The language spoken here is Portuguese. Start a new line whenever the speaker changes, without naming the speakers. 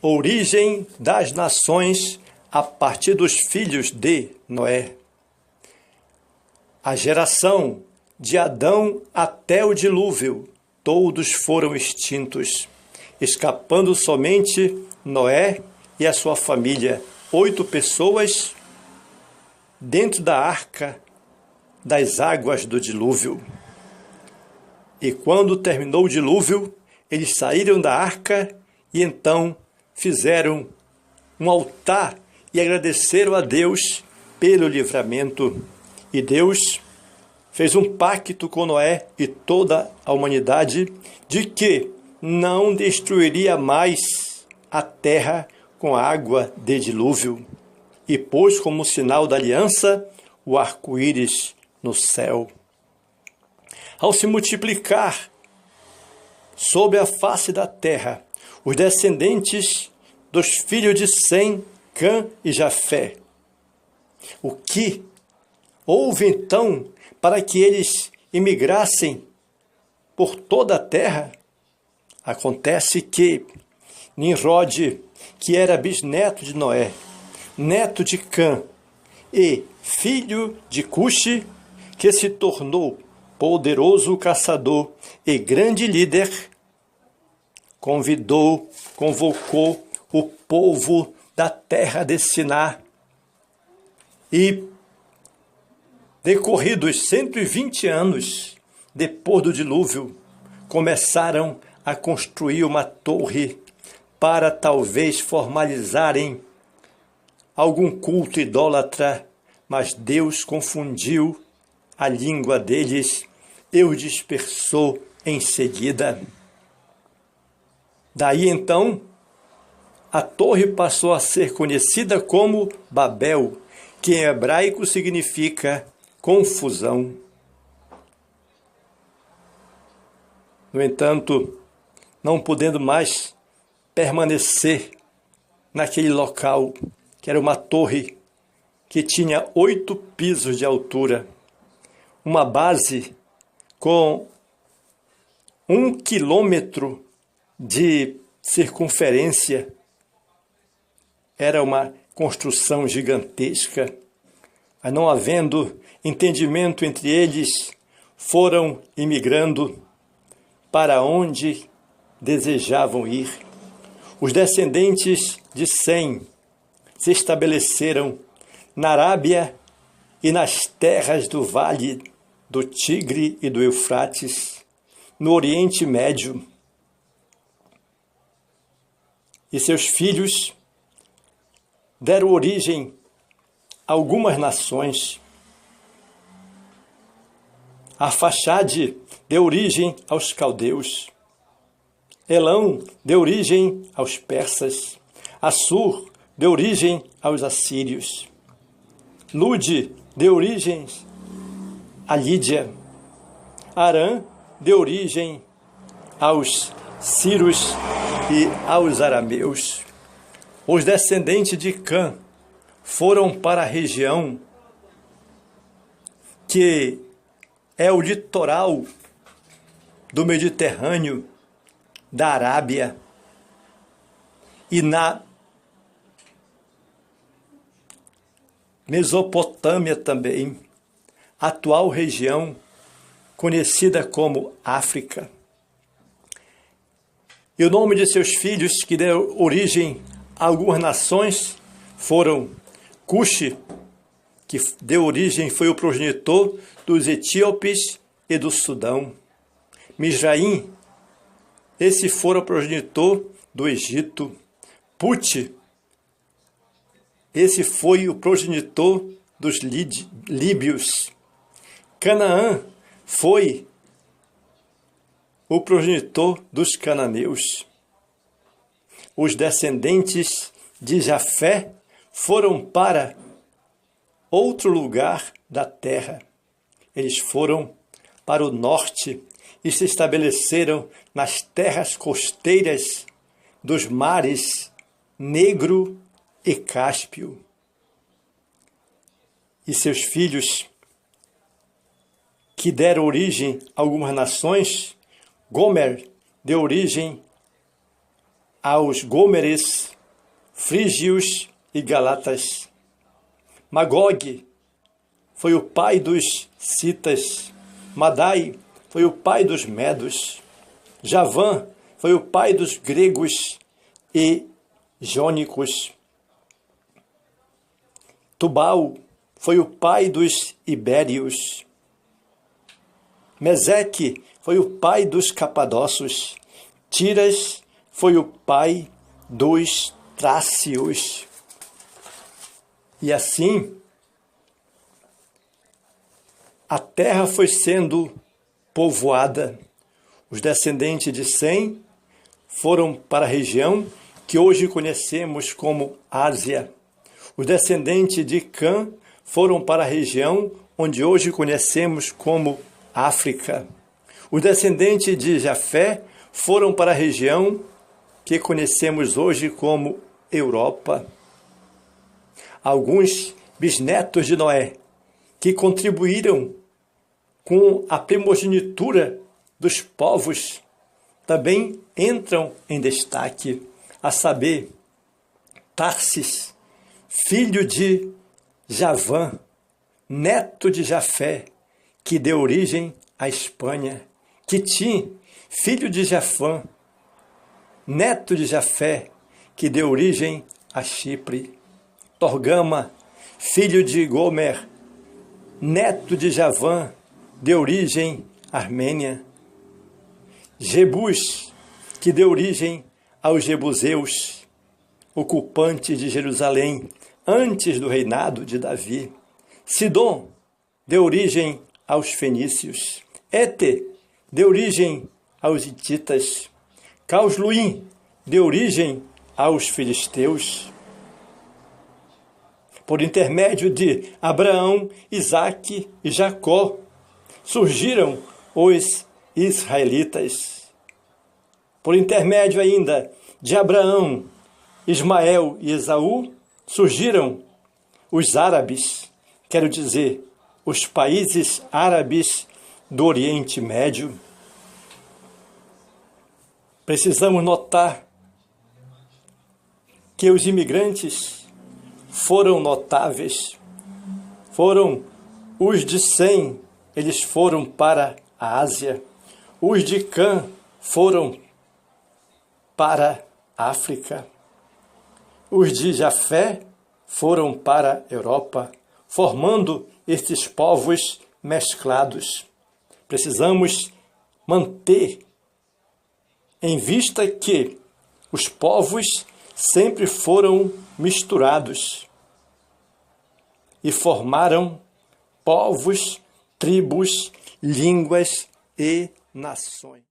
Origem das nações a partir dos filhos de Noé. A geração de Adão até o dilúvio, todos foram extintos, escapando somente Noé e a sua família, 8 pessoas dentro da arca das águas do dilúvio. E quando terminou o dilúvio, eles saíram da arca e então fizeram um altar e agradeceram a Deus pelo livramento. E Deus fez um pacto com Noé e toda a humanidade de que não destruiria mais a terra com a água de dilúvio. E pôs como sinal da aliança o arco-íris no céu. Ao se multiplicar sobre a face da terra os descendentes dos filhos de Sem, Cã e Jafé, o que houve então para que eles imigrassem por toda a terra? Acontece que Nimrod, que era bisneto de Noé, neto de Cã e filho de Cuxi, que se tornou poderoso caçador e grande líder, convocou o povo da terra de Siná e, decorridos 120 anos depois do dilúvio, começaram a construir uma torre para talvez formalizarem algum culto idólatra, mas Deus confundiu a língua deles e os dispersou em seguida. Daí então, a torre passou a ser conhecida como Babel, que em hebraico significa confusão. No entanto, não podendo mais permanecer naquele local, que era uma torre que tinha 8 pisos de altura, uma base com 1 quilômetro de circunferência, era uma construção gigantesca. Mas não havendo entendimento entre eles, foram imigrando para onde desejavam ir. Os descendentes de Sem se estabeleceram na Arábia e nas terras do Vale do Tigre e do Eufrates, no Oriente Médio. E seus filhos deram origem a algumas nações. Arfaxade deu origem aos caldeus. Elão deu origem aos persas. Assur deu origem aos assírios. Lude deu origem a Lídia. Arã deu origem aos sírios e aos arameus. Os descendentes de Cã foram para a região que é o litoral do Mediterrâneo, da Arábia, e na Mesopotâmia também, atual região conhecida como África. E o nome de seus filhos, que deram origem a algumas nações, foram Cuxi, que deu origem, foi o progenitor dos etíopes e do Sudão. Misraim, esse foi o progenitor do Egito. Puti, esse foi o progenitor dos líbios. Canaã foi o progenitor dos cananeus. Os descendentes de Jafé foram para outro lugar da terra. Eles foram para o norte e se estabeleceram nas terras costeiras dos mares Negro e Cáspio. E seus filhos, que deram origem a algumas nações, Gomer deu origem aos Gômeres, frígios e galatas. Magog foi o pai dos citas. Madai foi o pai dos medos. Javã foi o pai dos gregos e jônicos. Tubal foi o pai dos ibérios. Meseque foi o pai dos capadócios. Tiras foi o pai dos trácios. E assim, a terra foi sendo povoada. Os descendentes de Sem foram para a região que hoje conhecemos como Ásia. Os descendentes de Cã foram para a região onde hoje conhecemos como África. Os descendentes de Jafé foram para a região que conhecemos hoje como Europa. Alguns bisnetos de Noé que contribuíram com a primogenitura dos povos também entram em destaque, a saber, Tarsis, filho de Javã, neto de Jafé, que deu origem à Espanha. Quitim, filho de Jafã, neto de Jafé, que deu origem a Chipre. Torgama, filho de Gomer, neto de Javã, deu origem à Armênia. Jebus, que deu origem aos jebuseus, ocupantes de Jerusalém, antes do reinado de Davi. Sidom deu origem aos fenícios. Ete deu origem aos hititas. Causluim deu origem aos filisteus. Por intermédio de Abraão, Isaque e Jacó, surgiram os israelitas. Por intermédio ainda de Abraão, Ismael e Esaú, surgiram os árabes, quero dizer, os países árabes do Oriente Médio. Precisamos notar que os imigrantes foram notáveis. Foram os de Sem, eles foram para a Ásia. Os de Cã foram para a África. Os de Jafé foram para a Europa, formando estes povos mesclados. Precisamos manter em vista que os povos sempre foram misturados e formaram povos, tribos, línguas e nações.